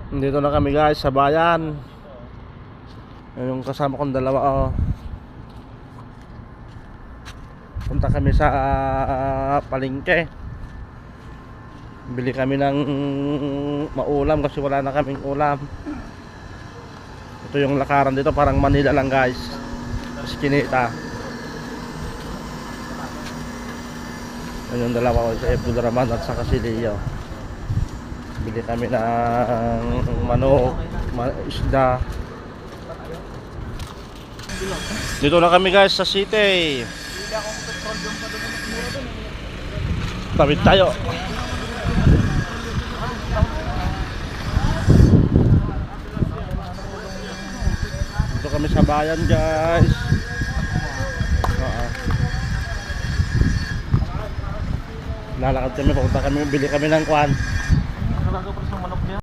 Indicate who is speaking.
Speaker 1: Dito na kami guys sa bayan. Yung kasama kong dalawa punta kami sa palengke. Bili kami ng maulam kasi wala na kaming ulam. Ito yung lakaran dito, parang Manila lang guys. Sa Skinita. Yung dalawa ko sa Abdul Rahman at saka si Leo. Bili kami ng manok, isda. Dito na kami guys sa city. Tawid tayo. Dito kami sa bayan guys. Lalakad kami, pupunta kami, bili kami ng kwan.